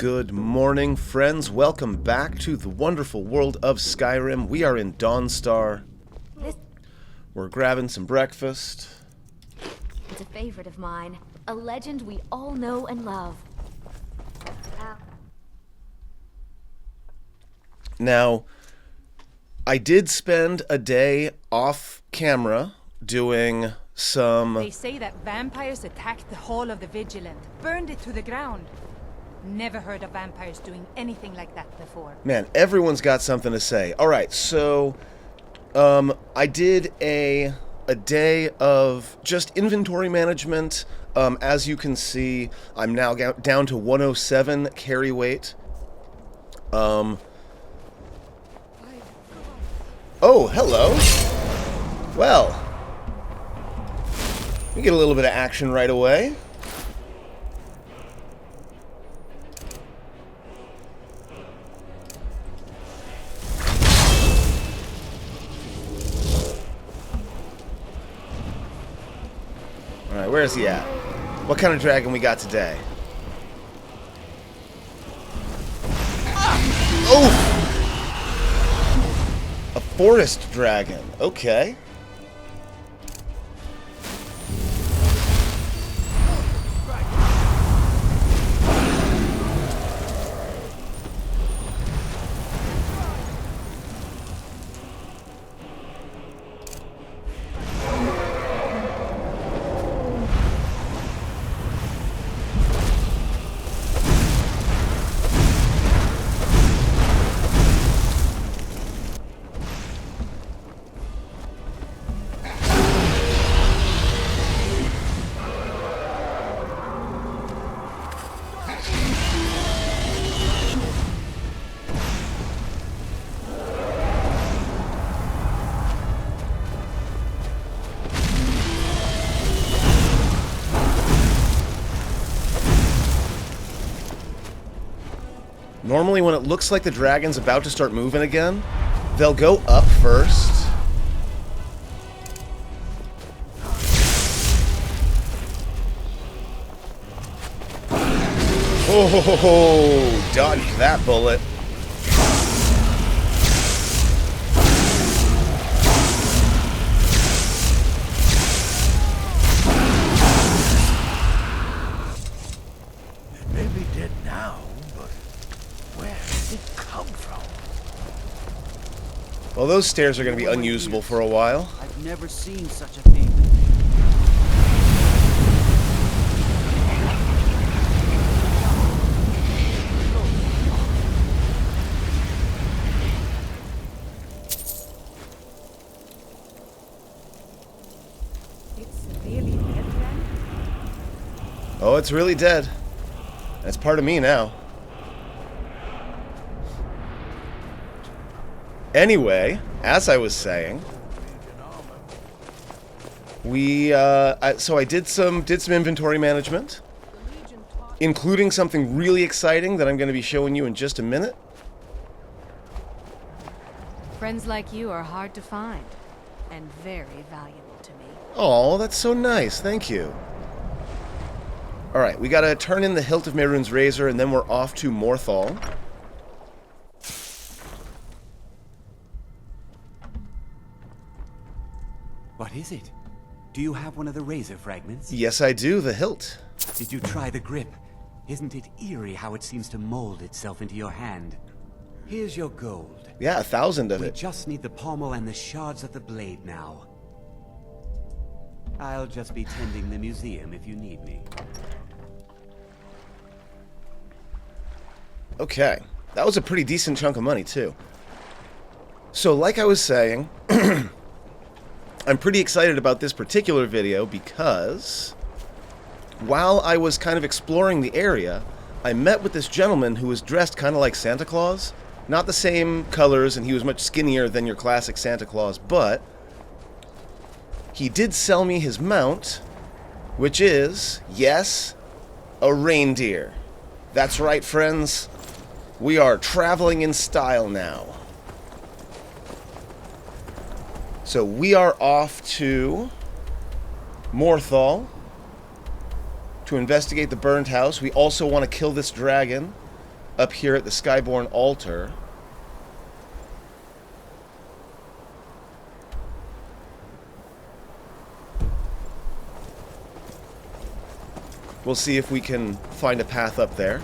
Good morning, friends. Welcome back to the wonderful world of Skyrim. We are in Dawnstar. We're grabbing some breakfast. It's a favorite of mine. A legend we all know and love. Now, I did spend a day off camera doing some... They say that vampires attacked the Hall of the Vigilant, burned it to the ground. Never heard of vampires doing anything like that before. Man, everyone's got something to say. Alright, so... I did a day of just inventory management. As you can see, I'm now down to 107 carry weight. Oh, hello. Well, we get a little bit of action right away. Alright, where is he at? What kind of dragon we got today? Oh! A forest dragon. Okay. Normally when it looks like the dragon's about to start moving again, they'll go up first. Oh, dodged that bullet. It may be dead now, but where did it come from? Well, those stairs are going to be unusable for a while. I've never seen such a thing. It's really dead then? Oh, it's really dead. That's part of me now. Anyway, as I was saying, so I did some inventory management, including something really exciting that I'm going to be showing you in just a minute. Friends like you are hard to find, and very valuable to me. Oh, that's so nice. Thank you. All right, we got to turn in the hilt of Mehrunes razor, and then we're off to Morthol. What is it? Do you have one of the razor fragments? Yes, I do. The hilt. Did you try the grip? Isn't it eerie how it seems to mold itself into your hand? Here's your gold. Yeah, 1,000 of We it. just need the pommel and the shards of the blade now. I'll just be tending the museum if you need me. Okay. That was a pretty decent chunk of money, too. So, like I was saying, I'm pretty excited about this particular video because while I was kind of exploring the area, I met with this gentleman who was dressed kind of like Santa Claus. Not the same colors, and he was much skinnier than your classic Santa Claus, but he did sell me his mount, which is, yes, a reindeer. That's right, friends. We are traveling in style now. So we are off to Morthol to investigate the burned house. We also want to kill this dragon up here at the Skyborn altar. We'll see if we can find a path up there.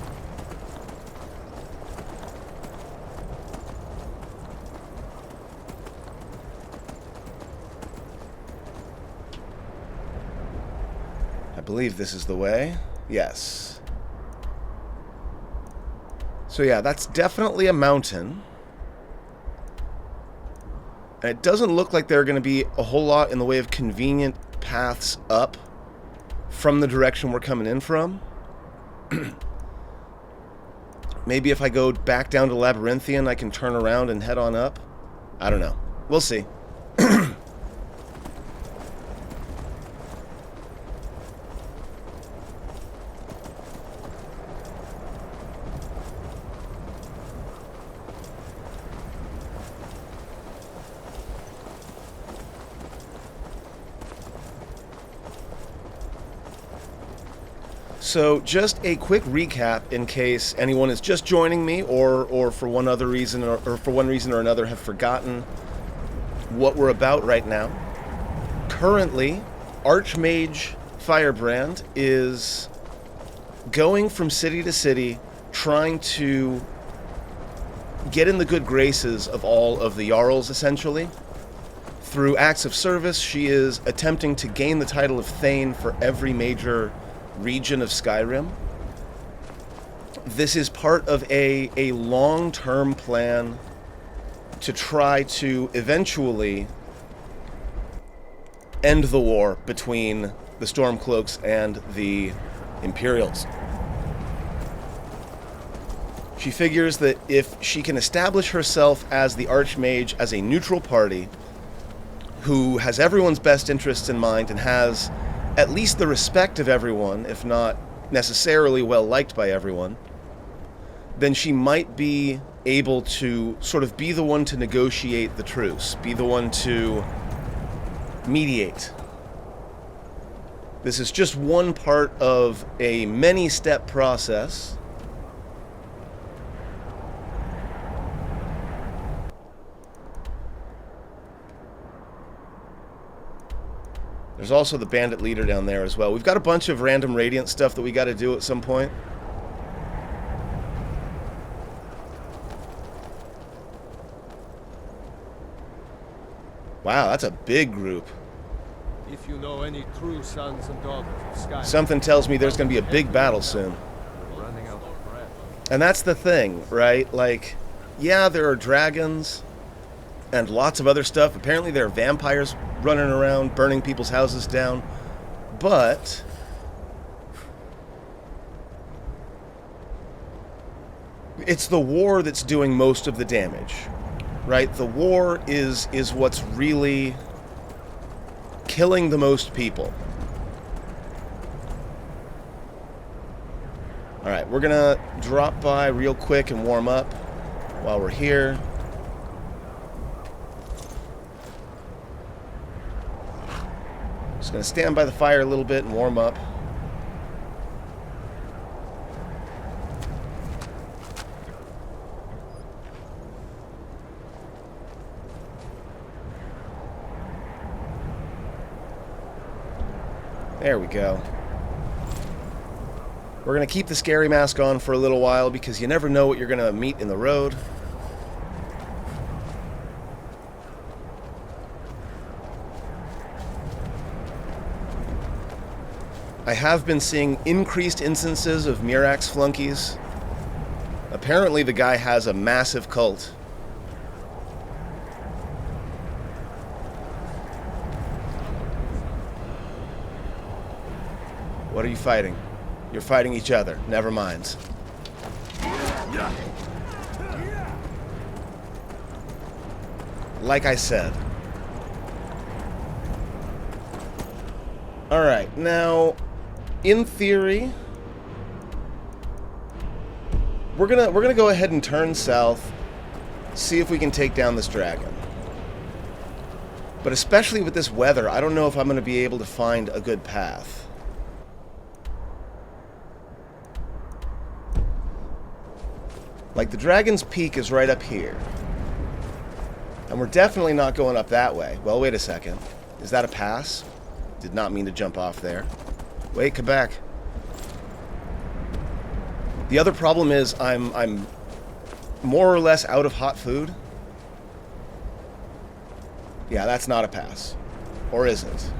I believe this is the way. Yes. So yeah, that's definitely a mountain. And it doesn't look like there are going to be a whole lot in the way of convenient paths up from the direction we're coming in from. Maybe if I go back down to Labyrinthian, I can turn around and head on up. I don't know. We'll see. So just a quick recap in case anyone is just joining me or for one other reason or for one reason or another have forgotten what we're about right now. Currently, Archmage Firebrand is going from city to city trying to get in the good graces of all of the Jarls, essentially. Through acts of service, she is attempting to gain the title of Thane for every major region of Skyrim. This is part of a long-term plan to try to eventually end the war between the Stormcloaks and the Imperials. She figures that if she can establish herself as the Archmage, as a neutral party, who has everyone's best interests in mind and has at least the respect of everyone, if not necessarily well liked by everyone, then she might be able to sort of be the one to negotiate the truce, be the one to mediate. This is just one part of a many-step process. There's also the bandit leader down there as well. We've got a bunch of random Radiant stuff that we got to do at some point. Wow, that's a big group. If you know any true sons and daughters of Skyrim, something tells me there's going to be a big battle soon. Running out of breath. And that's the thing, right? Like, yeah, there are dragons and lots of other stuff. Apparently there are vampires running around, burning people's houses down. But it's the war that's doing most of the damage, right? The war is what's really killing the most people. Alright, we're gonna drop by real quick and warm up while we're here. Just gonna stand by the fire a little bit and warm up. There we go. We're going to keep the scary mask on for a little while because you never know what you're going to meet in the road. I have been seeing increased instances of Mirax flunkies. Apparently the guy has a massive cult. What are you fighting? You're fighting each other. Never mind. Like I said. Alright, now, in theory, we're gonna go ahead and turn south, see if we can take down this dragon. But especially with this weather, I don't know if I'm gonna be able to find a good path. Like, the Dragon's Peak is right up here. And we're definitely not going up that way. Well, wait a second. Is that a pass? Did not mean to jump off there. Wait, come back. The other problem is I'm more or less out of hot food. Yeah, that's not a pass. Or is it?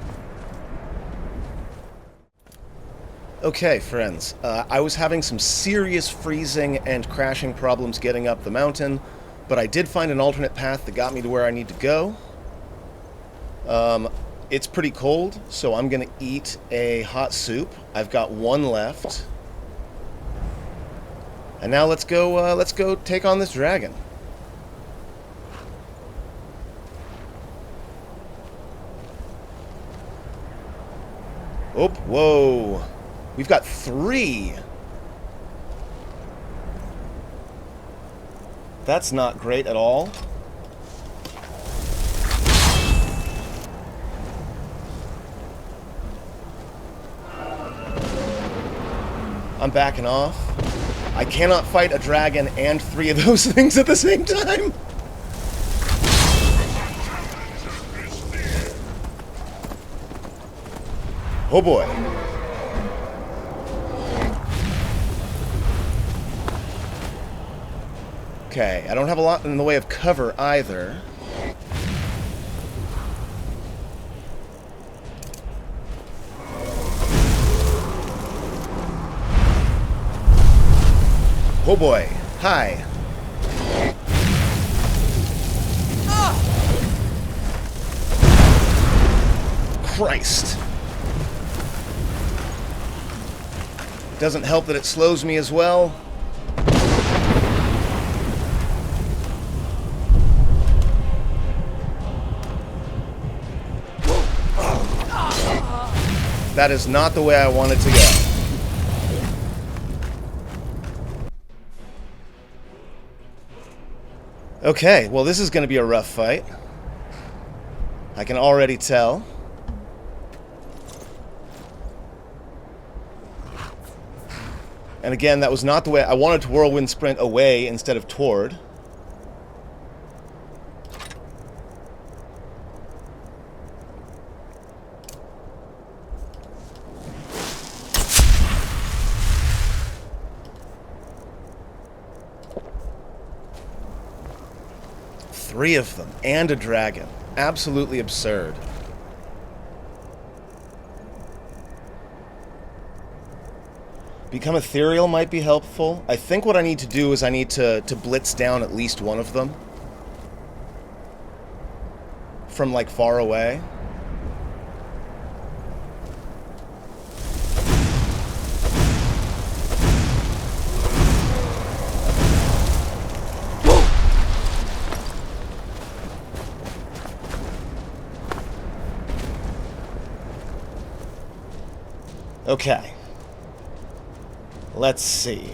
Okay, friends. I was having some serious freezing and crashing problems getting up the mountain, but I did find an alternate path that got me to where I need to go. It's pretty cold, so I'm gonna eat a hot soup. I've got one left. And now let's go take on this dragon. Oh, whoa. We've got 3. That's not great at all. I'm backing off. I cannot fight a dragon and 3 of those things at the same time. Oh boy. Okay, I don't have a lot in the way of cover either. Oh boy. Hi. Christ. Doesn't help that it slows me as well. That is not the way I wanted to go. Okay, well this is going to be a rough fight. I can already tell. And again, that was not the way I wanted to whirlwind sprint away instead of toward. Three of them, and a dragon. Absolutely absurd. Become ethereal might be helpful. I think what I need to do is I need to blitz down at least one of them. From, like, far away. Okay. Let's see.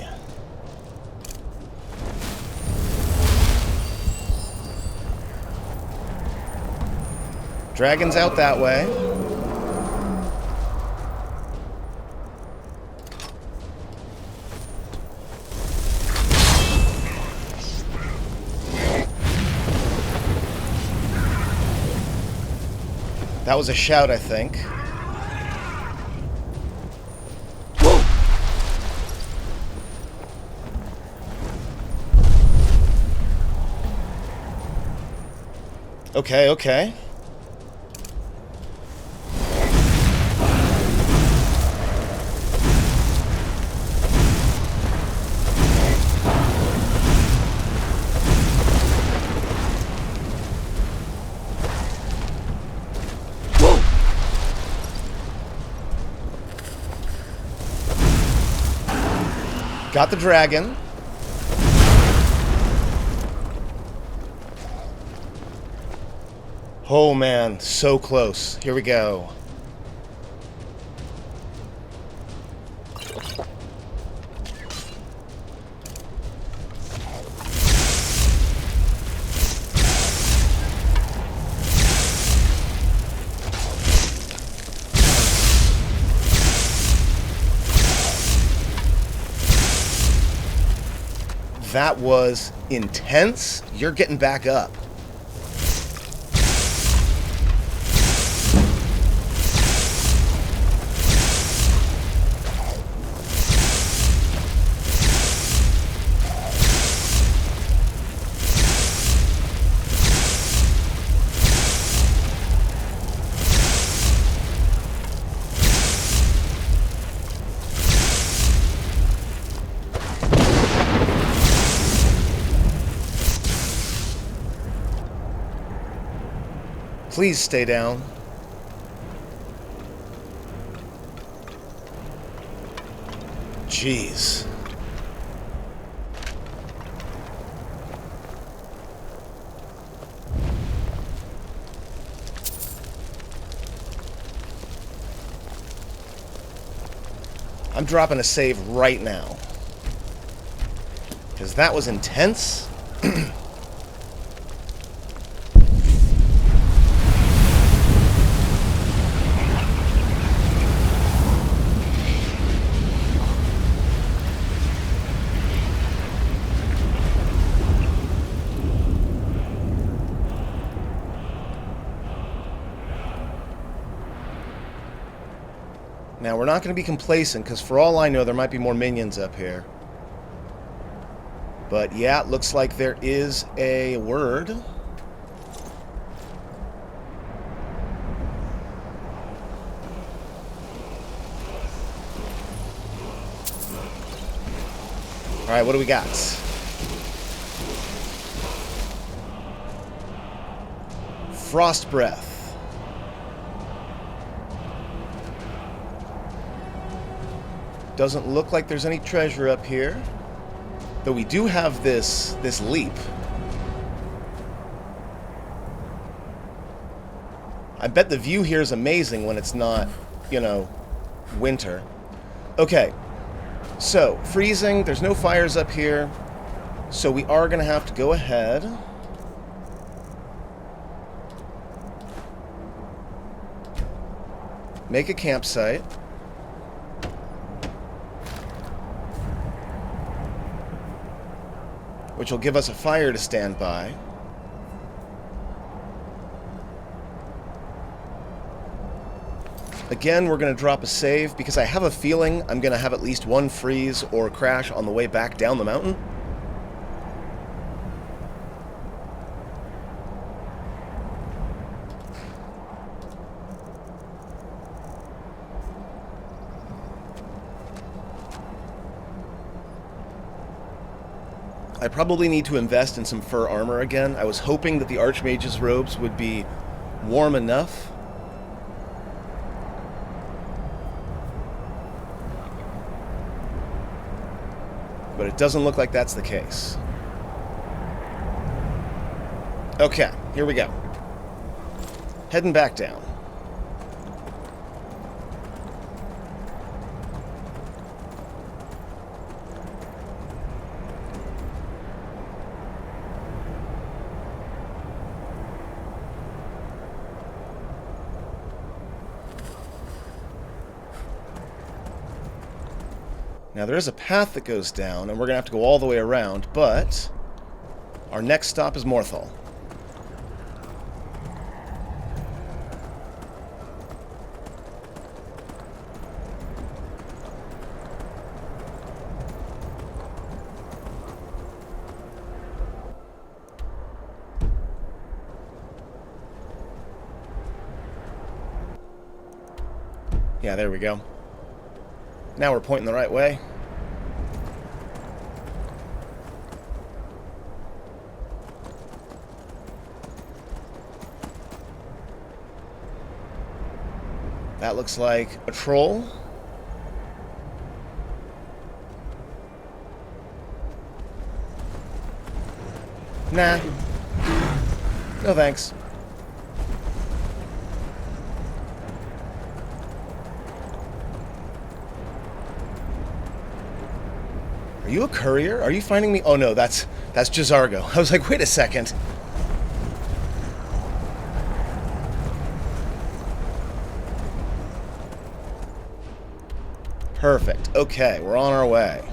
Dragon's out that way. That was a shout, I think. Okay, okay. Got the dragon. Oh man, so close. Here we go. That was intense. You're getting back up. Please stay down. Jeez. I'm dropping a save right now. Because that was intense. Now, we're not going to be complacent, because for all I know, there might be more minions up here. But yeah, it looks like there is a word. Alright, what do we got? Frost Breath. Doesn't look like there's any treasure up here. Though we do have this leap. I bet the view here is amazing when it's not, you know, winter. Okay. So, freezing. There's no fires up here. So we are going to have to go ahead. Make a campsite. Which will give us a fire to stand by. Again, we're going to drop a save, because I have a feeling I'm going to have at least one freeze or crash on the way back down the mountain. I probably need to invest in some fur armor again. I was hoping that the Archmage's robes would be warm enough. But it doesn't look like that's the case. Okay, here we go. Heading back down. Now, there is a path that goes down, and we're going to have to go all the way around, but our next stop is Morthol. Yeah, there we go. Now we're pointing the right way. That looks like a troll. Nah. No thanks. Are you a courier? Are you finding me? Oh no, that's J'zargo. I was like, wait a second. Perfect. Okay, we're on our way.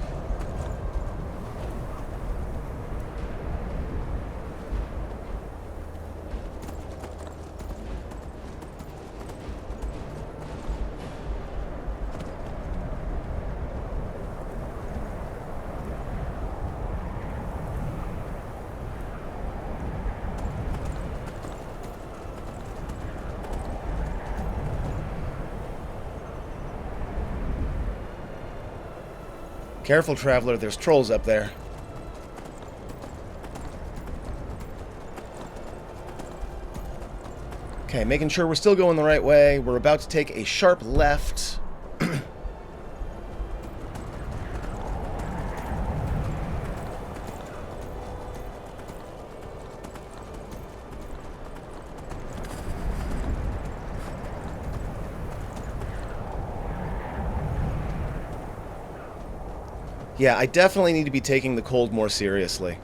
Careful, traveler. There's trolls up there. Okay, making sure we're still going the right way. We're about to take a sharp left. Yeah, I definitely need to be taking the cold more seriously.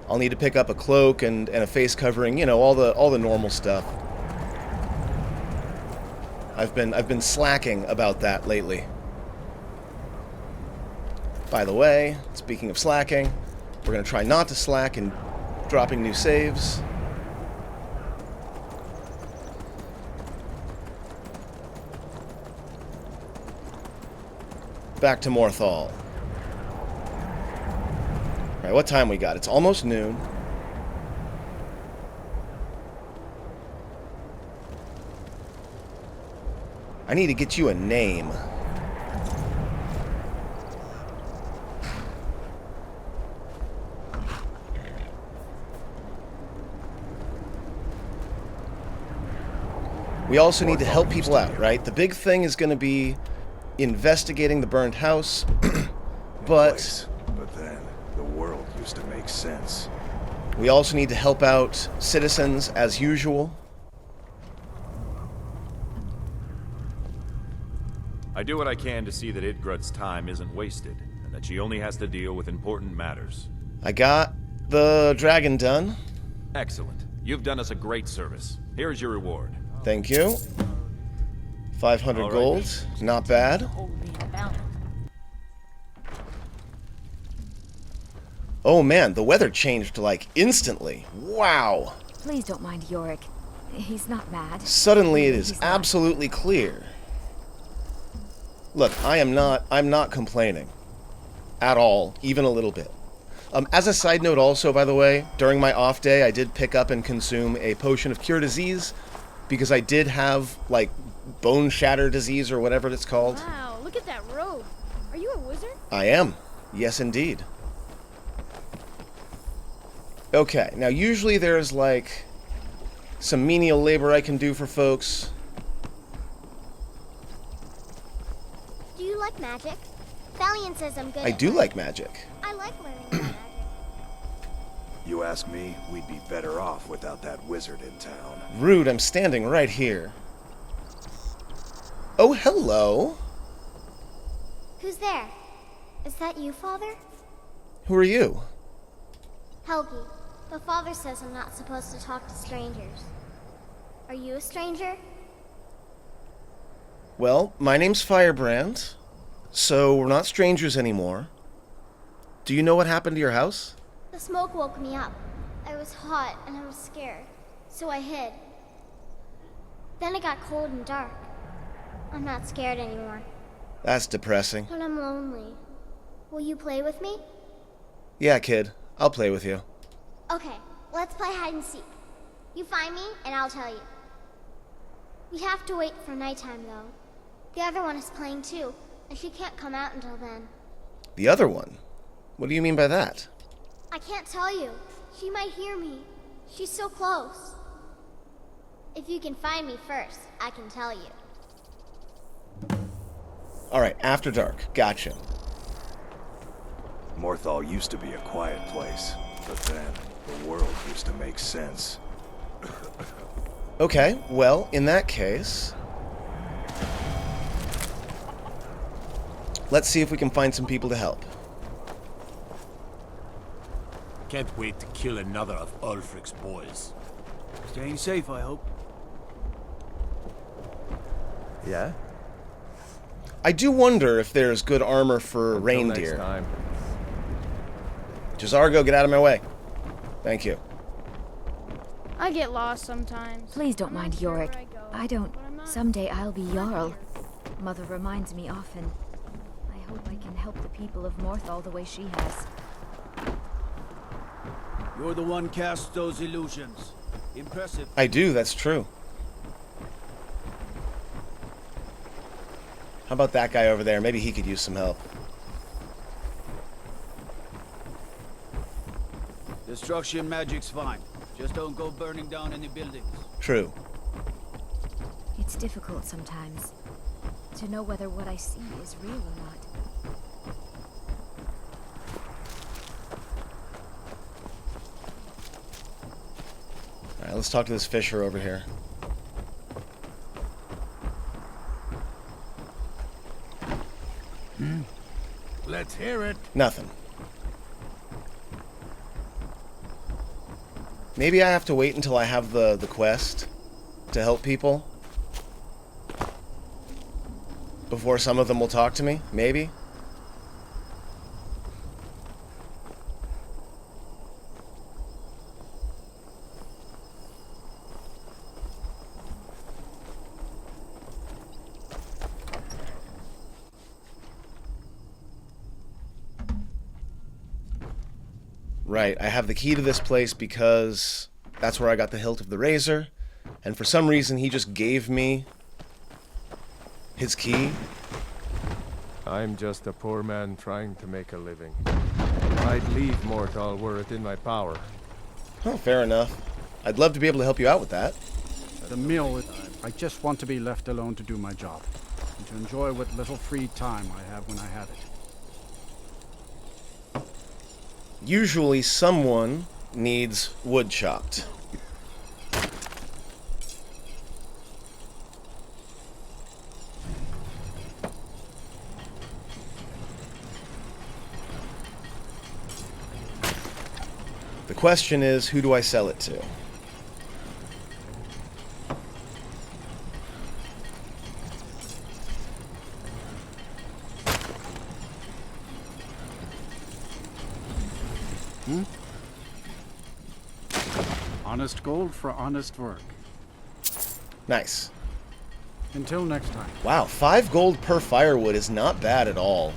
I'll need to pick up a cloak and a face covering, you know, all the normal stuff. I've been slacking about that lately. By the way, speaking of slacking, we're going to try not to slack in dropping new saves. Back to Morthol. Alright, what time we got? It's almost noon. I need to get you a name. We also need to help people out, right? The big thing is going to be investigating the burned house, but then the world used to make sense. We also need to help out citizens as usual. I do what I can to see that Idgrud's time isn't wasted, and that she only has to deal with important matters. I got the dragon done. Excellent. You've done us a great service. Here's your reward. Thank you. 500 All right. gold. Not bad. Oh man, the weather changed like instantly. Wow. Please don't mind Yorick. He's not mad. Suddenly it is He's not. absolutely clear. Look, I'm not complaining. At all, even a little bit. As a side note also, by the way, during my off day, I did pick up and consume a potion of cure disease, because I did have, like, bone shatter disease or whatever it's called. Wow, look at that robe. Are you a wizard? I am. Yes, indeed. Okay, now usually there's, like, some menial labor I can do for folks. Do you like magic? Valiant says I'm good. I do like magic. I like learning about magic. You ask me, we'd be better off without that wizard in town. Rude, I'm standing right here. Oh, hello. Who's there? Is that you, Father? Who are you? Helgi. The Father says I'm not supposed to talk to strangers. Are you a stranger? Well, my name's Firebrand, so we're not strangers anymore. Do you know what happened to your house? The smoke woke me up. I was hot and I was scared, so I hid. Then it got cold and dark. I'm not scared anymore, That's depressing. but I'm lonely. Will you play with me? Yeah, kid. I'll play with you. Okay, let's play hide and seek. You find me, and I'll tell you. We have to wait for nighttime, though. The other one is playing too, and she can't come out until then. The other one? What do you mean by that? I can't tell you. She might hear me. She's so close. If you can find me first, I can tell you. Alright, after dark. Gotcha. Morthol used to be a quiet place, but then the world used to make sense. Okay, well, in that case, let's see if we can find some people to help. Can't wait to kill another of Ulfric's boys. Staying safe, I hope. Yeah? I do wonder if there's good armor for Until reindeer. next time. Jazargo, get out of my way. Thank you. I get lost sometimes. Please don't mind Yorick. I don't. But I'm not- Someday I'll be Jarl. Mother reminds me often. I hope I can help the people of Morthol the way she has. You're the one casts those illusions. Impressive. I do, that's true. How about that guy over there? Maybe he could use some help. Destruction magic's fine. Just don't go burning down any buildings. True. It's difficult sometimes to know whether what I see is real or not. Alright, let's talk to this fisher over here. Let's hear it. Nothing. Maybe I have to wait until I have the quest to help people before some of them will talk to me. Maybe. Right, I have the key to this place because that's where I got the hilt of the razor, and for some reason he just gave me his key. I'm just a poor man trying to make a living. I'd leave Morthol were it in my power. Oh, fair enough. I'd love to be able to help you out with that. The meal, I just want to be left alone to do my job, and to enjoy what little free time I have when I have it. Usually someone needs wood chopped. The question is, who do I sell it to? Honest gold for honest work. Nice. Until next time. Wow, 5 gold per firewood is not bad at all.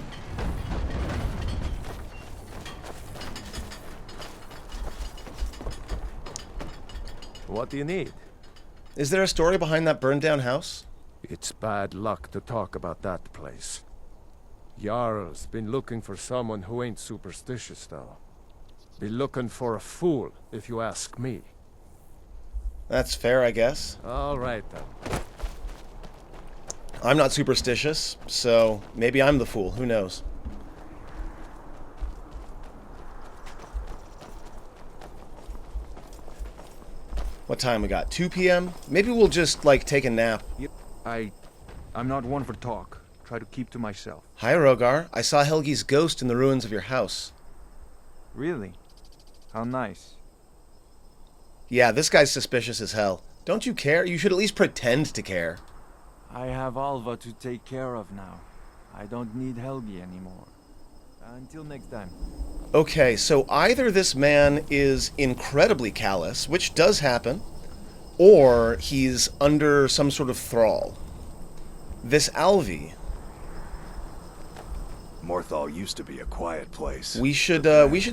What do you need? Is there a story behind that burned down house? It's bad luck to talk about that place. Jarl's been looking for someone who ain't superstitious, though. Be looking for a fool, if you ask me. That's fair, I guess. All right, then. I'm not superstitious, so maybe I'm the fool. Who knows? What time we got? 2 p.m.? Maybe we'll just, like, take a nap. I'm not one for talk. Try to keep to myself. Hi, Rogar. I saw Helgi's ghost in the ruins of your house. Really? How nice. Yeah, this guy's suspicious as hell. Don't you care? You should at least pretend to care. I have Alva to take care of now. I don't need Helgi anymore. Until next time. Okay, so either this man is incredibly callous, which does happen, or he's under some sort of thrall. This Alvi. Morthol used to be a quiet place. We should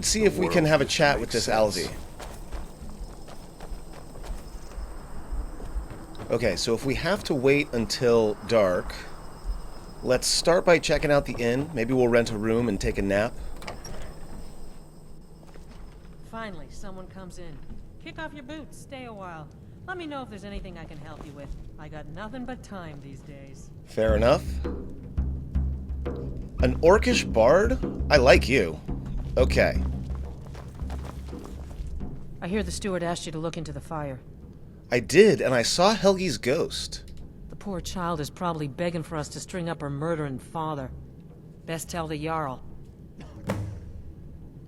see if we can have a chat with this Alvi. Okay, so if we have to wait until dark, let's start by checking out the inn. Maybe we'll rent a room and take a nap. Finally, someone comes in. Kick off your boots, stay a while. Let me know if there's anything I can help you with. I got nothing but time these days. Fair enough. An orcish bard? I like you. Okay. I hear the steward asked you to look into the fire. I did, and I saw Helgi's ghost. The poor child is probably begging for us to string up her murdering father. Best tell the Jarl.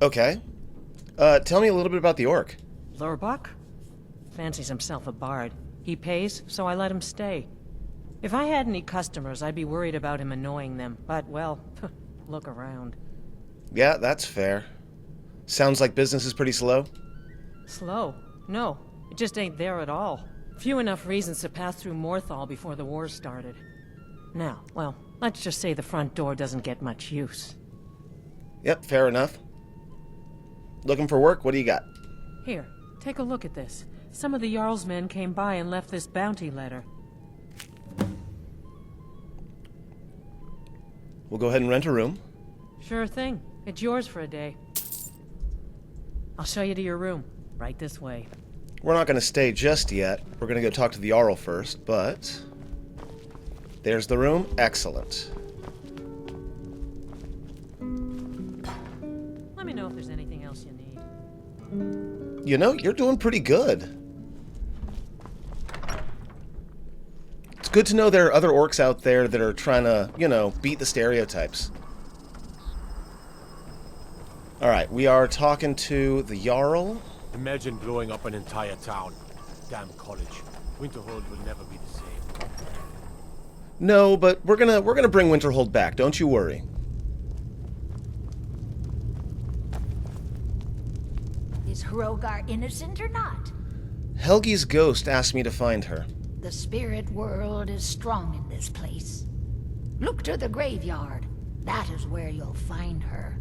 Okay. Tell me a little bit about the orc. Lurbach? Fancies himself a bard. He pays, so I let him stay. If I had any customers, I'd be worried about him annoying them. But, well, look around. Yeah, that's fair. Sounds like business is pretty slow. Slow? No, it just ain't there at all. Few enough reasons to pass through Morthol before the war started. Now, well, let's just say the front door doesn't get much use. Yep, fair enough. Looking for work? What do you got? Here, take a look at this. Some of the Jarl's men came by and left this bounty letter. We'll go ahead and rent a room. Sure thing. It's yours for a day. I'll show you to your room. Right this way. We're not going to stay just yet. We're going to go talk to the Jarl first, but... There's the room. Excellent. Let me know if there's anything else you need. You know, you're doing pretty good. It's good to know there are other orcs out there that are trying to, you know, beat the stereotypes. Alright, we are talking to the Jarl. Imagine blowing up an entire town. Damn college. Winterhold will never be the same. No, but we're gonna bring Winterhold back, don't you worry. Is Hrogar innocent or not? Helgi's ghost asked me to find her. The spirit world is strong in this place. Look to the graveyard. That is where you'll find her.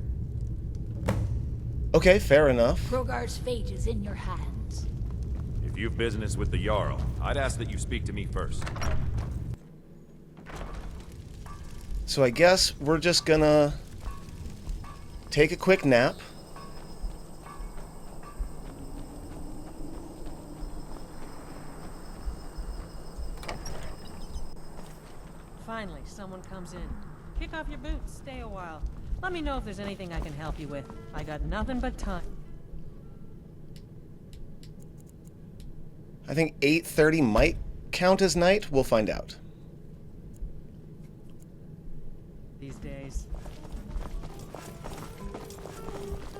Okay, fair enough. Hrogar's fate is in your hands. If you've business with the Jarl, I'd ask that you speak to me first. So I guess we're just gonna take a quick nap. Finally, someone comes in. Kick off your boots, stay a while. Let me know if there's anything I can help you with. I got nothing but time. I think 8:30 might count as night. We'll find out. These days.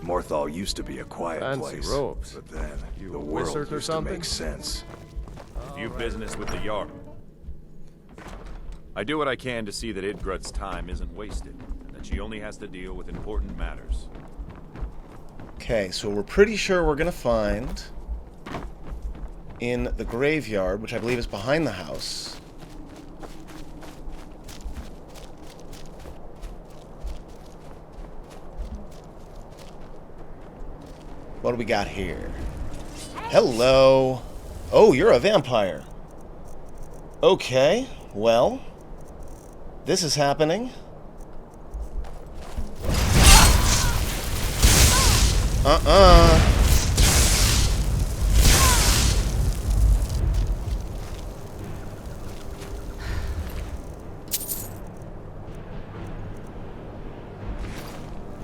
Morthol used to be a quiet Fancy place, robes. but then You the a world wizard or used to something? make sense. If you've business with the Jarl, I do what I can to see that Idgrud's time isn't wasted, and that she only has to deal with important matters. Okay, so we're pretty sure we're gonna find in the graveyard, which I believe is behind the house. What do we got here? Hello. Oh, you're a vampire. Okay, well, this is happening.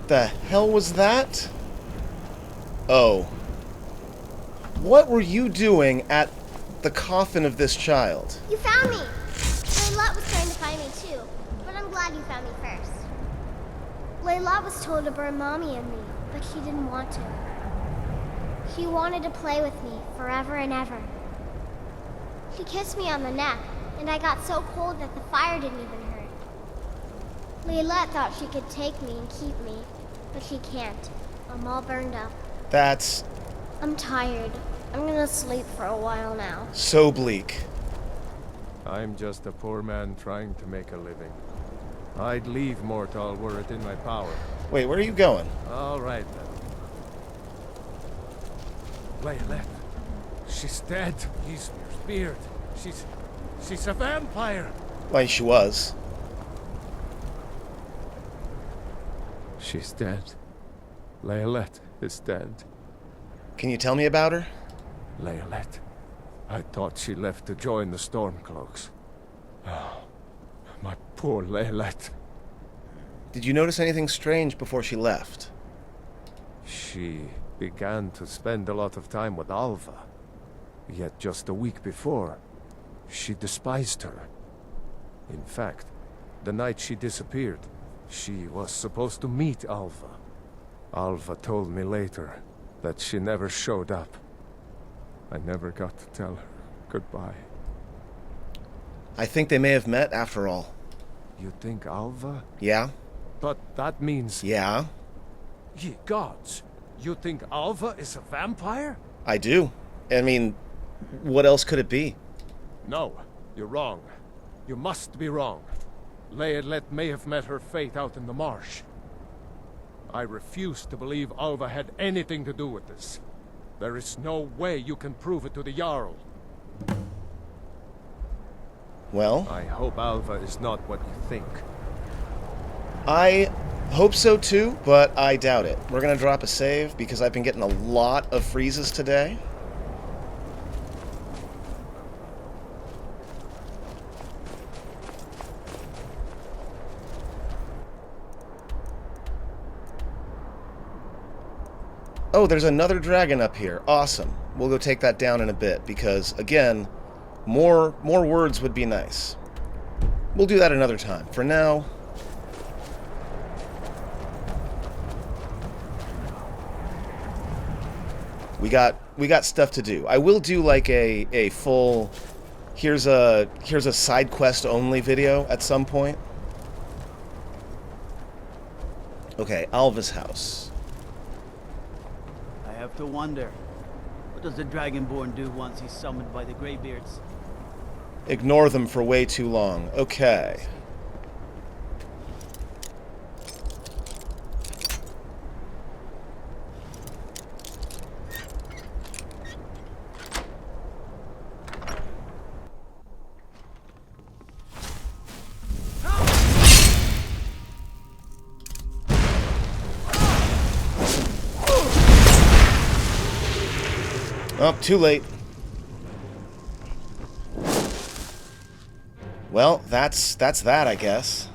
The hell was that? Oh. What were you doing at the coffin of this child? You found me! Layla was trying to find me too, but I'm glad you found me first. Layla was told to burn Mommy and me, but she didn't want to. She wanted to play with me forever and ever. She kissed me on the neck, and I got so cold that the fire didn't even hurt. Layla thought she could take me and keep me, but she can't. I'm all burned up. That's I'm tired. I'm gonna sleep for a while now. so bleak. I'm just a poor man trying to make a living. I'd leave Morthol were it in my power. Wait, where are you going? All right, then. Layla. She's dead. He's speared. She's a vampire. Why, she was. She's dead. Layla is dead. Can you tell me about her? Layla. I thought she left to join the Stormcloaks. Oh, my poor Layla. Did you notice anything strange before she left? She began to spend a lot of time with Alva. Yet just a week before, she despised her. In fact, the night she disappeared, she was supposed to meet Alva. Alva told me later that she never showed up. I never got to tell her goodbye. I think they may have met after all. You think Alva? Yeah? But that means... Yeah? Ye gods! You think Alva is a vampire? I do. I mean, what else could it be? No, you're wrong. You must be wrong. Layla may have met her fate out in the marsh. I refuse to believe Alva had anything to do with this. There is no way you can prove it to the Jarl. Well? I hope Alva is not what you think. I Hope so too, but I doubt it. We're gonna drop a save because I've been getting a lot of freezes today. Oh, there's another dragon up here. Awesome. We'll go take that down in a bit because, again, more words would be nice. We'll do that another time. For now, we got stuff to do. I will do like a full here's a side quest only video at some point. Okay, Alva's house. I have to wonder, what does the Dragonborn do once he's summoned by the Greybeards? Ignore them for way too long. Okay. Oh, too late. Well, that's that, I guess.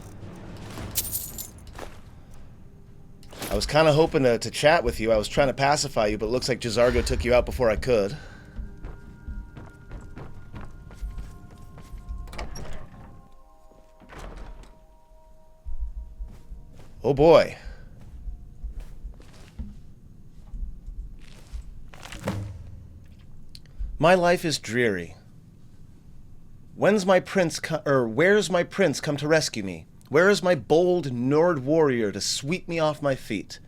I was kind of hoping to chat with you. I was trying to pacify you, but it looks like J'zargo took you out before I could. Oh boy. My life is dreary. Where's my prince come to rescue me? Where is my bold Nord warrior to sweep me off my feet?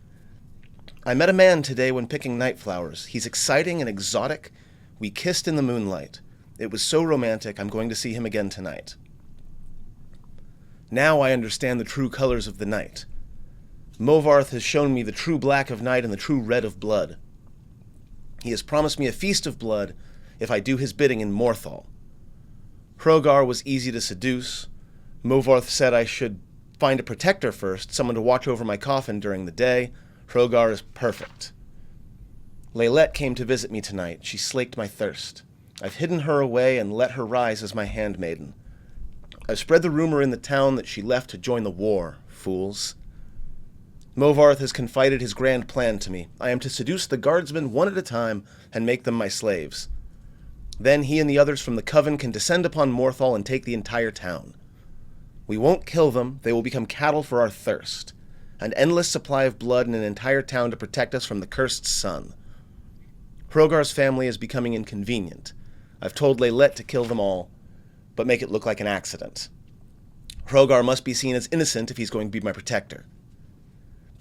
I met a man today when picking night flowers. He's exciting and exotic. We kissed in the moonlight. It was so romantic, I'm going to see him again tonight. Now I understand the true colors of the night. Movarth has shown me the true black of night and the true red of blood. He has promised me a feast of blood if I do his bidding in Morthol. Hrogar was easy to seduce. Movarth said I should find a protector first, someone to watch over my coffin during the day. Hrogar is perfect. Laylette came to visit me tonight. She slaked my thirst. I've hidden her away and let her rise as my handmaiden. I've spread the rumor in the town that she left to join the war, fools. Movarth has confided his grand plan to me. I am to seduce the guardsmen one at a time and make them my slaves. Then he and the others from the Coven can descend upon Morthol and take the entire town. We won't kill them, they will become cattle for our thirst. An endless supply of blood and an entire town to protect us from the cursed sun. Hrogar's family is becoming inconvenient. I've told Laylette to kill them all, but make it look like an accident. Hrogar must be seen as innocent if he's going to be my protector.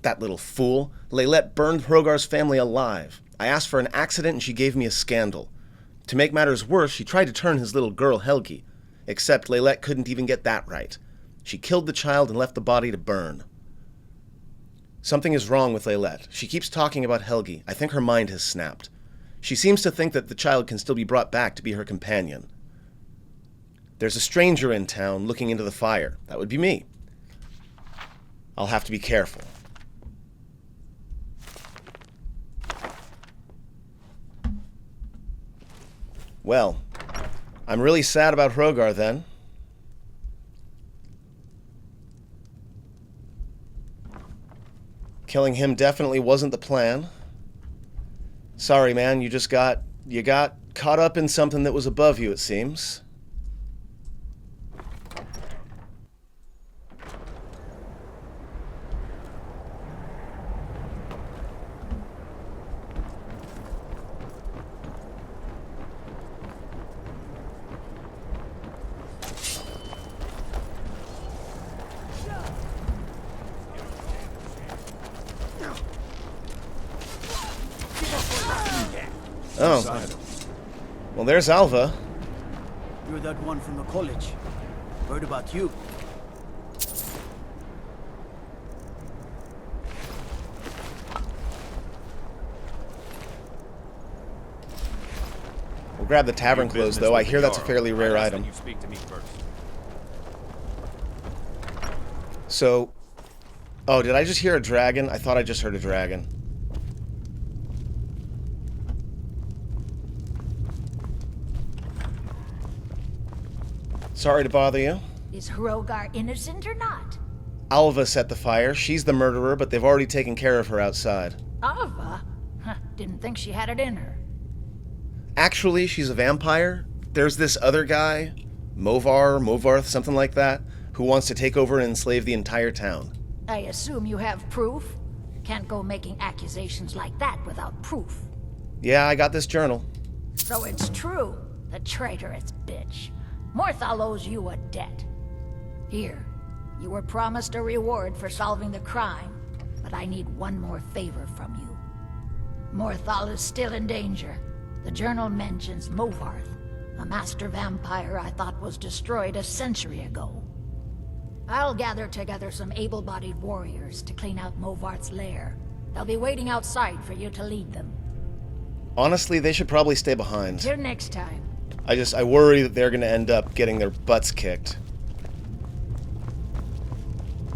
That little fool. Laylette burned Hrogar's family alive. I asked for an accident and she gave me a scandal. To make matters worse, she tried to turn his little girl Helgi, except Laylette couldn't even get that right. She killed the child and left the body to burn. Something is wrong with Laylette. She keeps talking about Helgi. I think her mind has snapped. She seems to think that the child can still be brought back to be her companion. There's a stranger in town looking into the fire. That would be me. I'll have to be careful. Well, I'm really sad about Hrogar then. Killing him definitely wasn't the plan. Sorry, man, you got caught up in something that was above you, it seems. Oh. Well, there's Alva. You're that one from the college. Heard about you. We'll grab the tavern clothes, though. I hear that's a fairly rare item. You speak to me first. So, Oh, did I just hear a dragon? I thought I just heard a dragon. Sorry to bother you. Is Hrogar innocent or not? Alva set the fire. She's the murderer, but they've already taken care of her outside. Alva? Didn't think she had it in her. Actually, she's a vampire. There's this other guy, Movarth, something like that, who wants to take over and enslave the entire town. I assume you have proof? Can't go making accusations like that without proof. Yeah, I got this journal. So it's true, the traitorous bitch. Morthol owes you a debt. Here, you were promised a reward for solving the crime, but I need one more favor from you. Morthol is still in danger. The journal mentions Movarth, a master vampire I thought was destroyed a century ago. I'll gather together some able-bodied warriors to clean out Movarth's lair. They'll be waiting outside for you to lead them. Honestly, they should probably stay behind. Till next time. I worry that they're going to end up getting their butts kicked.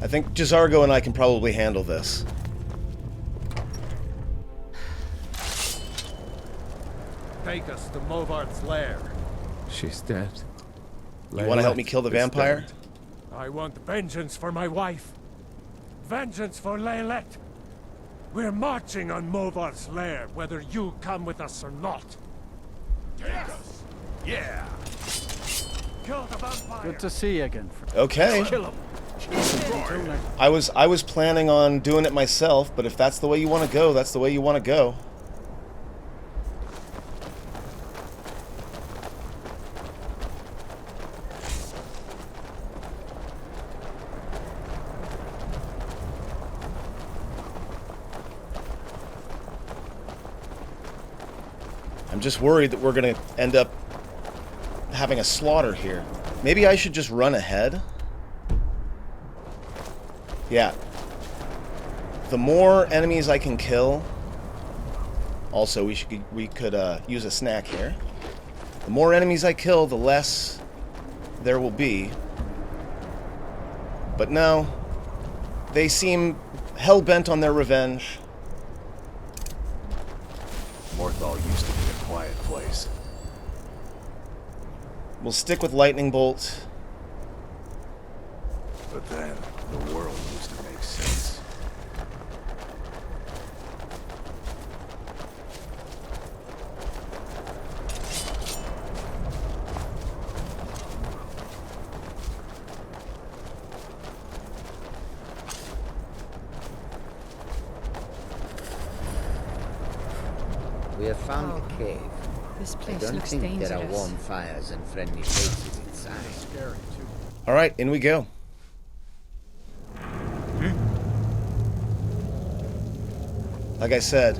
I think J'zargo and I can probably handle this. Take us to Movarth's lair. She's dead. You want to help me kill the vampire? I want vengeance for my wife. Vengeance for Leylet. We're marching on Movarth's lair, whether you come with us or not. Take us. Yeah. Kill the vampire. Good to see you again. Okay. Kill him. I was planning on doing it myself, but if that's the way you want to go, that's the way you want to go. I'm just worried that we're going to end up having a slaughter here. Maybe I should just run ahead? Yeah. The more enemies I can kill... Also, we could use a snack here. The more enemies I kill, the less there will be. But no. They seem hell-bent on their revenge. Morthol used to be a quiet place. We'll stick with Lightning Bolt. But then, the world used to make sense. We have found a cave. This I place don't looks think dangerous. there are warm fires and friendly faces inside. Scary too. All right, in we go. Like I said,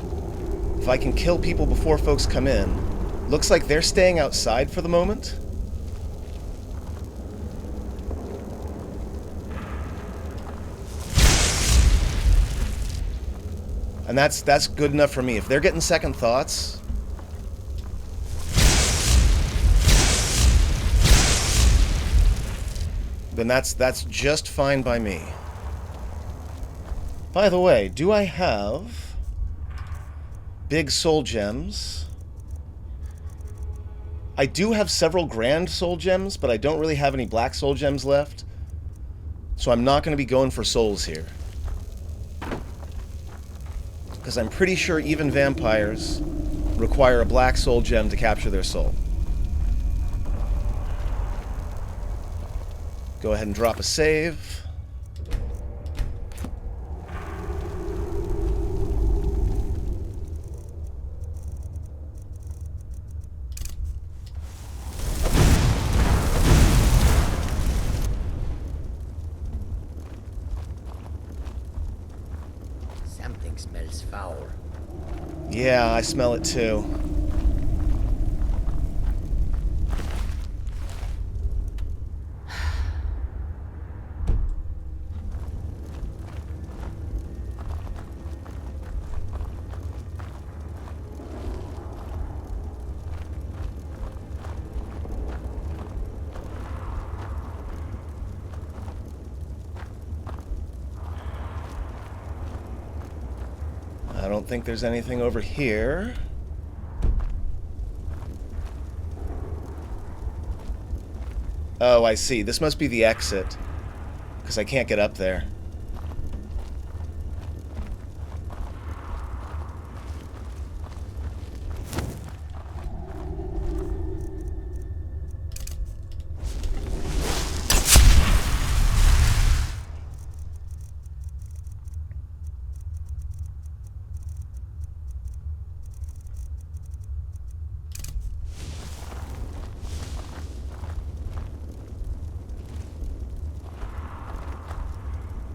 if I can kill people before folks come in, looks like they're staying outside for the moment. And that's good enough for me. If they're getting second thoughts, then that's just fine by me. By the way, do I have big soul gems? I do have several grand soul gems, but I don't really have any black soul gems left. So I'm not going to be going for souls here. Because I'm pretty sure even vampires require a black soul gem to capture their soul. Go ahead and drop a save. Something smells foul. Yeah, I smell it too. don't think there's anything over here. Oh, I see. This must be the exit, because I can't get up there.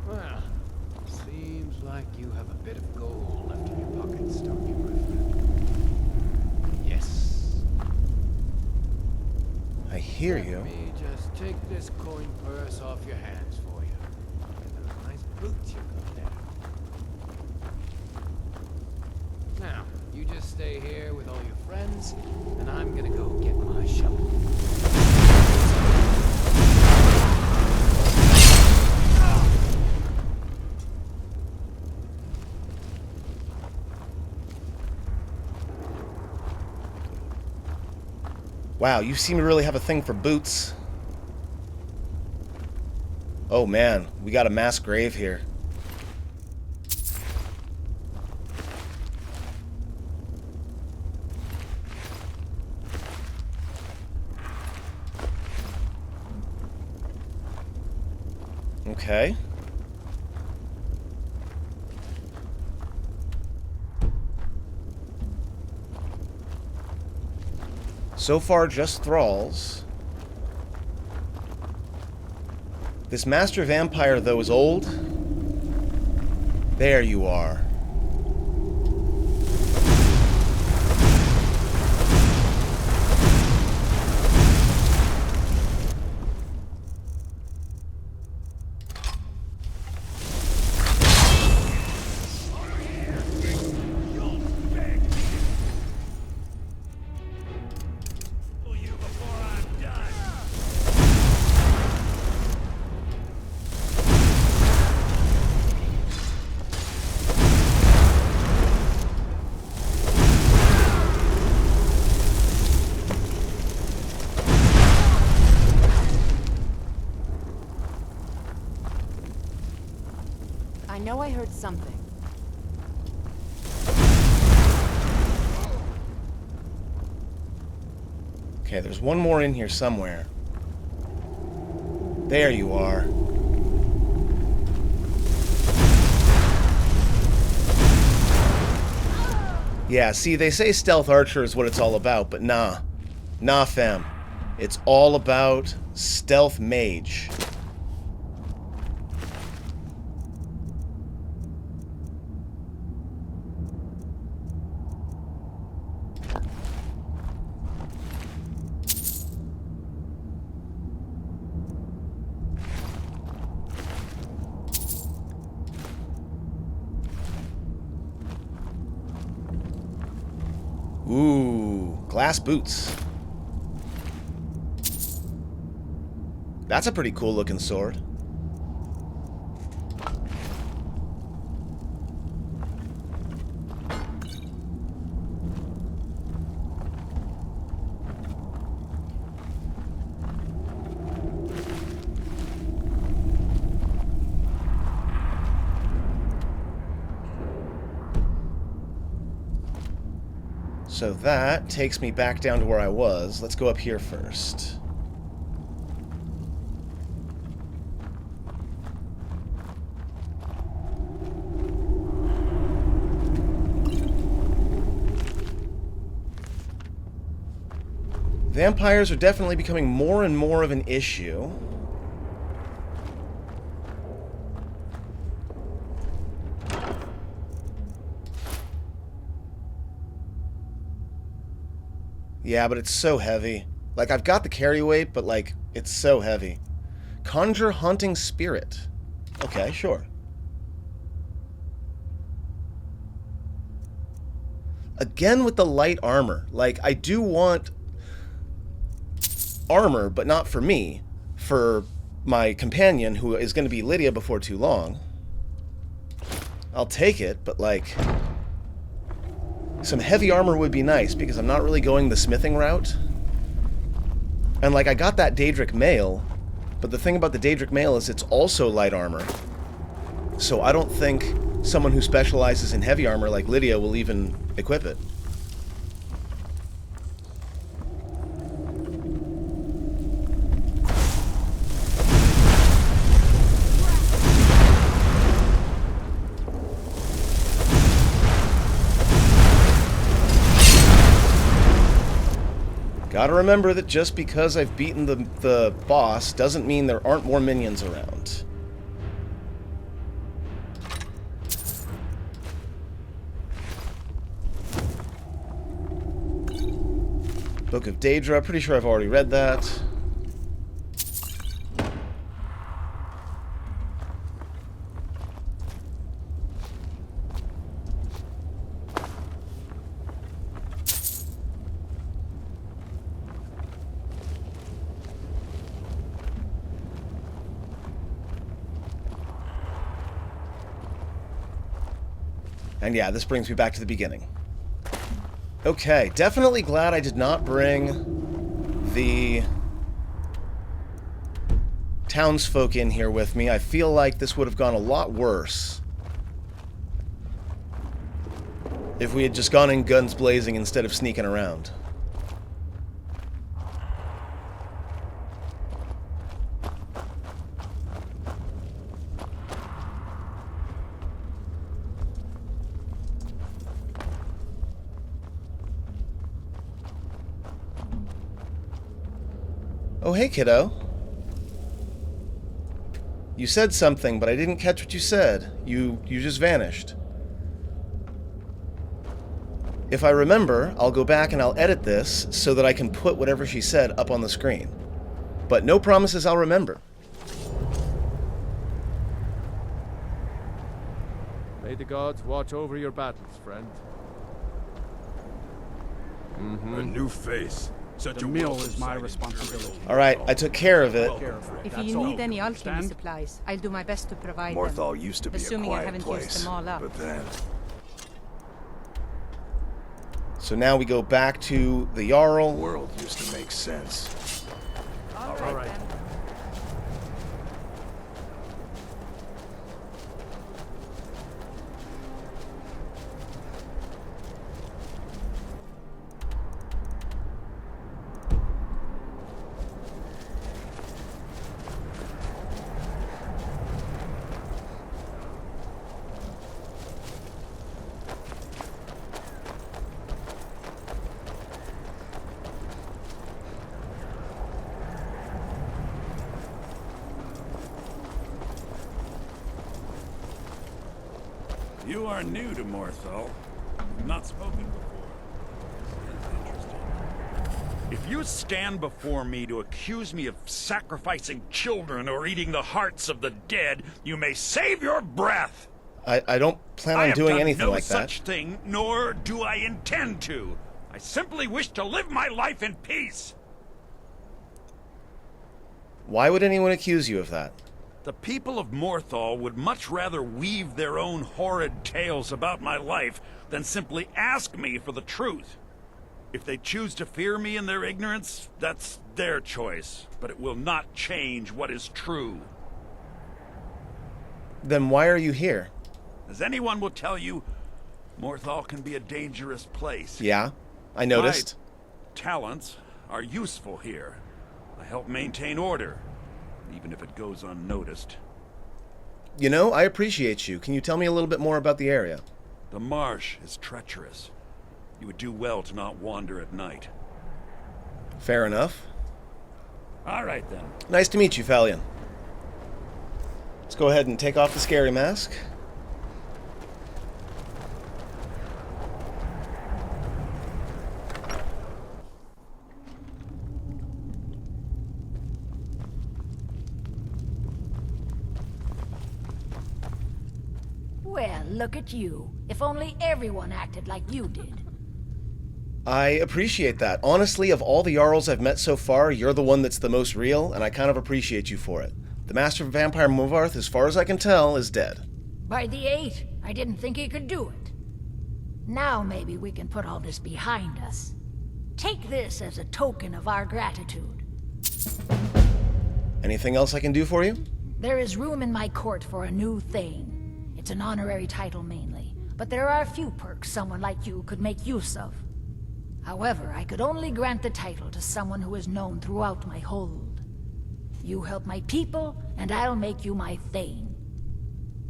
Well, seems like you have a bit of gold left in your pockets, don't you, my friend? Yes. I hear you. Let me just take this coin purse off your hands for you. And those nice boots you got there. Now, you just stay here with all your friends, and I'm gonna go get my shovel. Wow, you seem to really have a thing for boots. Oh man, we got a mass grave here. Okay. So far, just thralls. This master vampire, though, is old. There you are. I know I heard something. Okay, there's one more in here somewhere. There you are. Yeah, see, they say stealth archer is what it's all about, but nah. Nah, fam. It's all about stealth mage. Ooh, glass boots. That's a pretty cool looking sword. So that takes me back down to where I was. Let's go up here first. Vampires are definitely becoming more and more of an issue. Yeah, but it's so heavy. Like, I've got the carry weight, but, like, it's so heavy. Conjure Haunting Spirit. Okay, sure. Again with the light armor. Like, I do want armor, but not for me. For my companion, who is going to be Lydia before too long. I'll take it, but, like, some heavy armor would be nice, because I'm not really going the smithing route. And, like, I got that Daedric mail, but the thing about the Daedric mail is it's also light armor. So I don't think someone who specializes in heavy armor like Lydia will even equip it. Gotta remember that just because I've beaten the boss doesn't mean there aren't more minions around. Book of Daedra, pretty sure I've already read that. And yeah, this brings me back to the beginning. Okay, definitely glad I did not bring the townsfolk in here with me. I feel like this would have gone a lot worse if we had just gone in guns blazing instead of sneaking around. Oh, hey, kiddo. You said something, but I didn't catch what you said. You just vanished. If I remember, I'll go back and I'll edit this so that I can put whatever she said up on the screen. But no promises I'll remember. May the gods watch over your battles, friend. A new face. The meal is my responsibility. Alright, I took care of it. If you need any alchemy supplies, I'll do my best to provide Morthol them. used to be assuming a I quiet haven't place, used them all up. but then... So now we go back to the Jarl. The world used to make sense. All right. Then. You are new to Morthol. Not spoken before. Interesting. If you stand before me to accuse me of sacrificing children or eating the hearts of the dead, you may save your breath. I don't plan on doing anything like that. I have done no such thing, nor do I intend to. I simply wish to live my life in peace. Why would anyone accuse you of that? The people of Morthol would much rather weave their own horrid tales about my life than simply ask me for the truth. If they choose to fear me in their ignorance, that's their choice, but it will not change what is true. Then why are you here? As anyone will tell you, Morthol can be a dangerous place. Yeah, I noticed. My talents are useful here. I help maintain order, even if it goes unnoticed. You know, I appreciate you. Can you tell me a little bit more about the area? The marsh is treacherous. You would do well to not wander at night. Fair enough. All right, then. Nice to meet you, Falion. Let's go ahead and take off the scary mask. Well, look at you. If only everyone acted like you did. I appreciate that. Honestly, of all the Jarls I've met so far, you're the one that's the most real, and I kind of appreciate you for it. The Master of Vampire Movarth, as far as I can tell, is dead. By the 8, I didn't think he could do it. Now maybe we can put all this behind us. Take this as a token of our gratitude. Anything else I can do for you? There is room in my court for a new Thane. It's an honorary title mainly, but there are a few perks someone like you could make use of. However, I could only grant the title to someone who is known throughout my hold. You help my people, and I'll make you my Thane.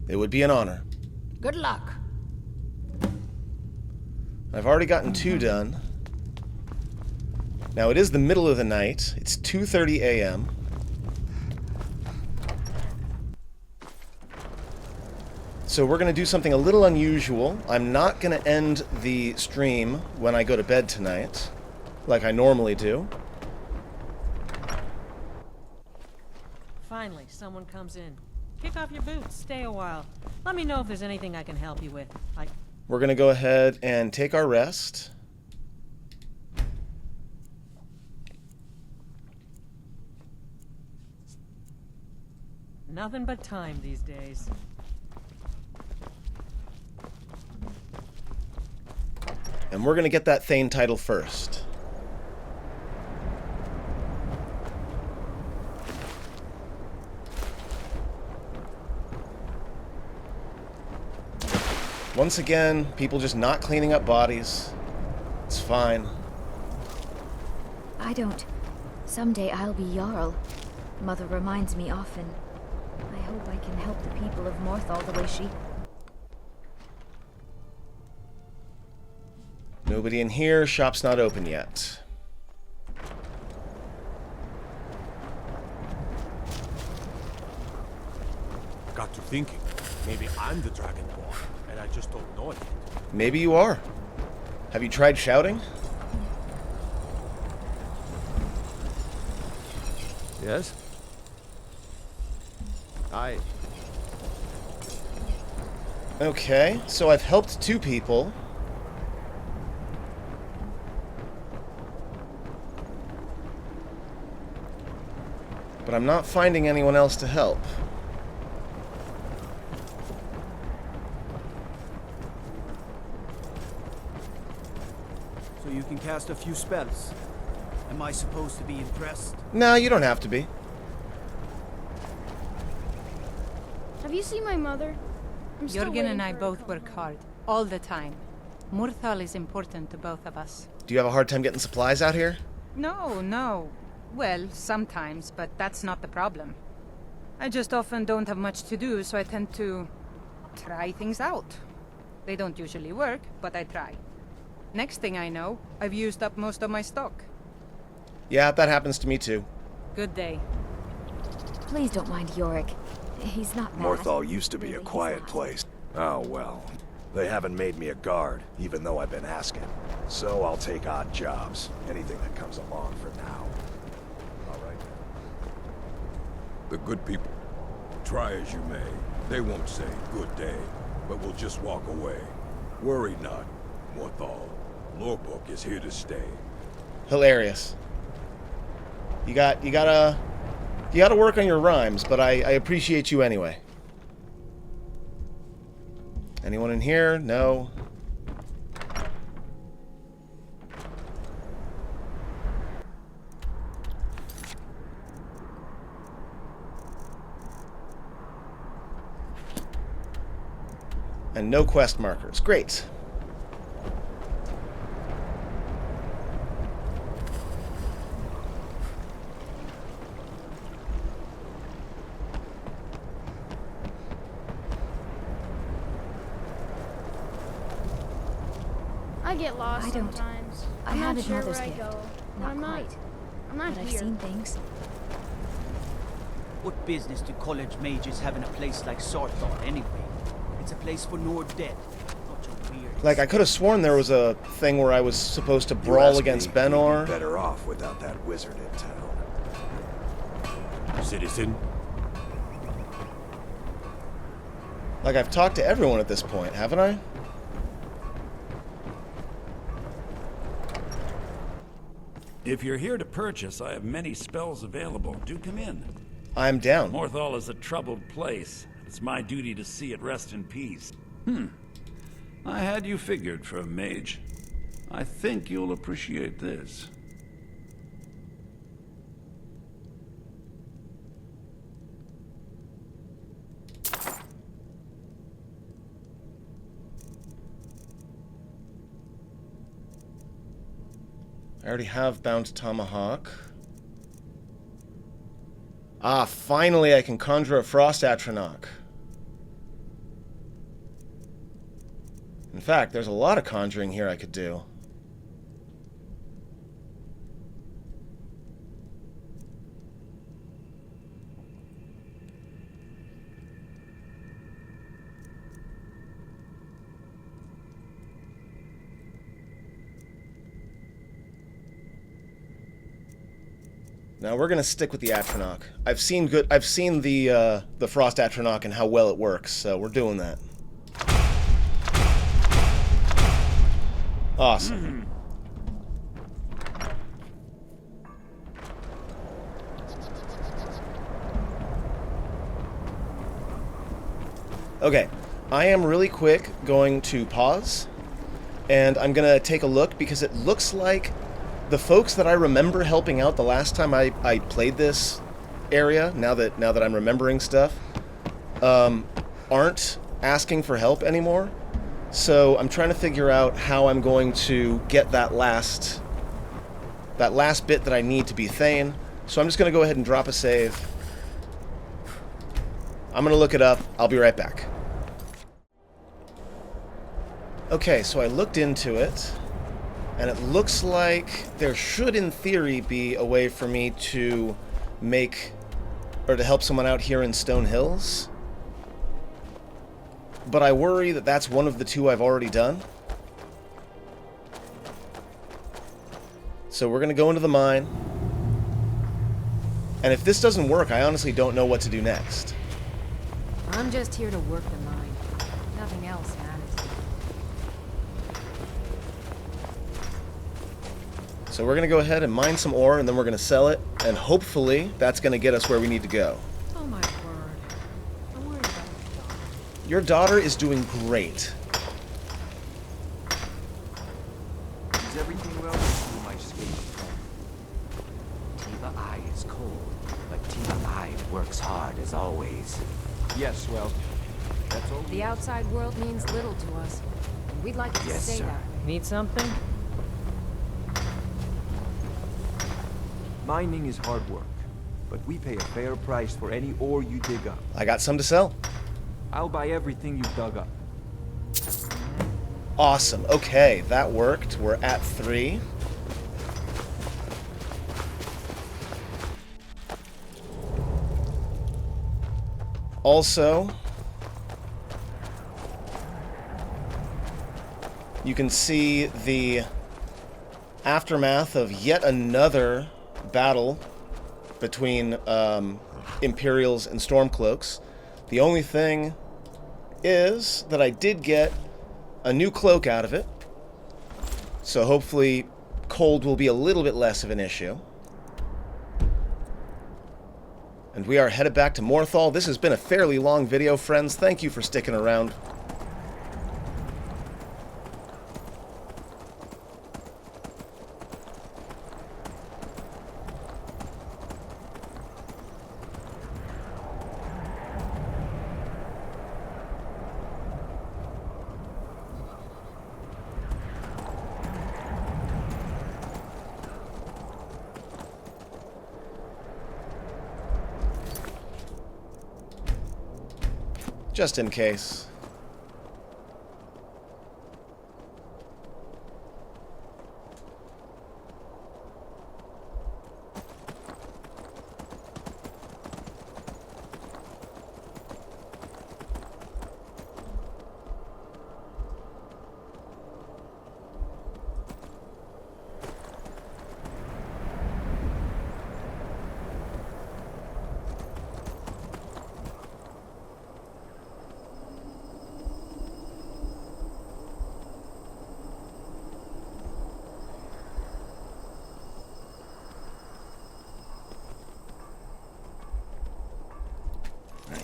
It would be an honor. Good luck. I've already gotten 2 done. Now it is the middle of the night. It's 2:30 a.m. So we're going to do something a little unusual. I'm not going to end the stream when I go to bed tonight, like I normally do. Finally, someone comes in. Kick off your boots, stay a while. Let me know if there's anything I can help you with. We're going to go ahead and take our rest. Nothing but time these days. And we're going to get that Thane title first. Once again, people just not cleaning up bodies. It's fine. I don't. Someday I'll be Jarl. Mother reminds me often. I hope I can help the people of Morthol the way she... Nobody in here. Shop's not open yet. Got to thinking. Maybe I'm the Dragonborn, and I just don't know it yet. Maybe you are. Have you tried shouting? Yes? Okay, so I've helped 2 people. But I'm not finding anyone else to help. So you can cast a few spells. Am I supposed to be impressed? No, you don't have to be. Have you seen my mother? I'm still Jörgen waiting and I for her both to come work home. hard, all the time. Morthol is important to both of us. Do you have a hard time getting supplies out here? No. Well, sometimes, but that's not the problem. I just often don't have much to do, so I tend to try things out. They don't usually work, but I try. Next thing I know, I've used up most of my stock. Yeah, that happens to me too. Good day. Please don't mind Yorick. He's not bad. Morthol used to be a quiet place. Oh well. They haven't made me a guard, even though I've been asking. So I'll take odd jobs. Anything that comes along for now. The good people, try as you may, they won't say good day, but will just walk away. Worry not, Morthol. Lorebook is here to stay. Hilarious. You gotta work on your rhymes, but I appreciate you anyway. Anyone in here? No. And no quest markers. Great. I get lost I don't. sometimes. I I'm have not his sure mother's where I gift. go. Not I'm quite. I'm not But I've here. seen things. What business do college mages have in a place like Sorthor anyway? It's a place for Nord dead. Such a weird... Like, I could have sworn there was a thing where I was supposed to brawl against Benor. Better off without that wizard in town. Citizen? Like, I've talked to everyone at this point, haven't I? If you're here to purchase, I have many spells available. Do come in. I'm down. Morthol is a troubled place. It's my duty to see it rest in peace. I had you figured for a mage. I think you'll appreciate this. I already have Bound Tomahawk. Ah, finally I can conjure a Frost Atronach. In fact, there's a lot of conjuring here I could do. Now we're gonna stick with the Atronach. I've seen the Frost Atronach and how well it works, so we're doing that. Awesome. Okay, I am really quick going to pause, and I'm gonna take a look because it looks like the folks that I remember helping out the last time I played this area, now that I'm remembering stuff, aren't asking for help anymore. So I'm trying to figure out how I'm going to get that last bit that I need to be Thane. So I'm just going to go ahead and drop a save. I'm going to look it up. I'll be right back. Okay, so I looked into it, and it looks like there should, in theory, be a way for me to make, or to help someone out here in Stone Hills. But I worry that that's one of the two I've already done. So we're going to go into the mine. And if this doesn't work, I honestly don't know what to do next. I'm just here to work the mine. Nothing else matters. So we're going to go ahead and mine some ore, and then we're going to sell it. And hopefully, that's going to get us where we need to go. Oh my word. I'm worried about your daughter. Your daughter is doing great. Is everything well with you, my sweet friend? Tiva Eye is cold, but Tiva Eye works hard as always. Yes, well, that's all. The outside world means little to us. And we'd like it to stay that way. Need something? Mining is hard work, but we pay a fair price for any ore you dig up. I got some to sell. I'll buy everything you dug up. Awesome. Okay, that worked. We're at 3. Also, you can see the aftermath of yet another battle between Imperials and Stormcloaks. The only thing is that I did get a new cloak out of it, so hopefully cold will be a little bit less of an issue. And we are headed back to Morthol. This has been a fairly long video, friends. Thank you for sticking around. Just in case.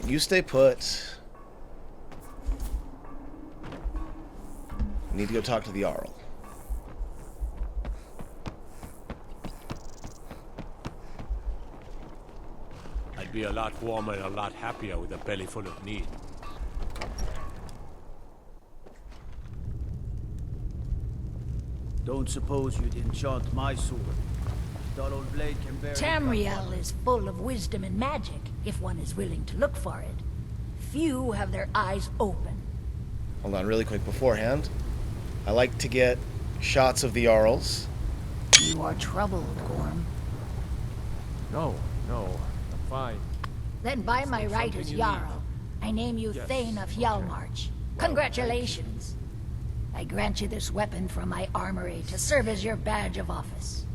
You stay put. Need to go talk to the Jarl. I'd be a lot warmer and a lot happier with a belly full of meat. Don't suppose you'd enchant my sword. That old blade can bear... Tamriel is full of wisdom and magic, if one is willing to look for it. Few have their eyes open. Hold on really quick beforehand. I like to get shots of the Jarls. You are troubled, Gorm. No, I'm fine. Then by my right as something you Jarl, I name you Yes, Thane of Hjaalmarsh. Congratulations. I grant you this weapon from my armory to serve as your badge of office.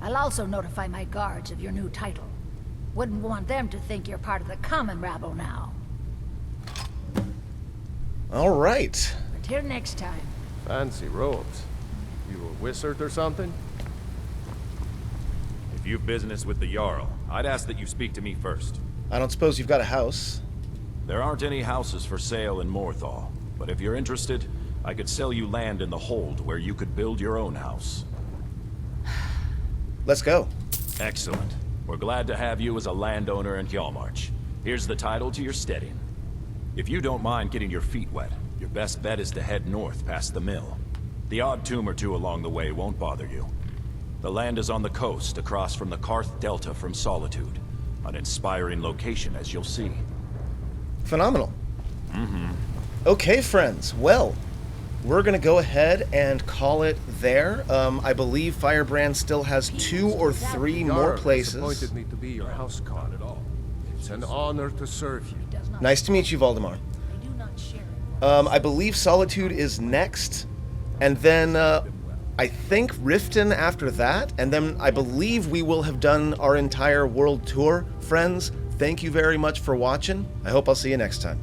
I'll also notify my guards of your new title. Wouldn't want them to think you're part of the common rabble now. All right. Until next time. Fancy robes. You a wizard or something? If you've business with the Jarl, I'd ask that you speak to me first. I don't suppose you've got a house. There aren't any houses for sale in Morthol, but if you're interested, I could sell you land in the Hold where you could build your own house. Let's go. Excellent. We're glad to have you as a landowner in Hjaalmarsh. Here's the title to your steading. If you don't mind getting your feet wet, your best bet is to head north past the mill. The odd tomb or two along the way won't bother you. The land is on the coast, across from the Karth Delta from Solitude. An inspiring location, as you'll see. Phenomenal. Okay, friends. Well, we're going to go ahead and call it there. I believe Firebrand still has 2 or 3 more places. Appointed me to be your house guard at all. It's an honor to serve you. Nice to meet you, Valdemar. I believe Solitude is next, and then I think Riften after that, and then I believe we will have done our entire world tour. Friends, thank you very much for watching. I hope I'll see you next time.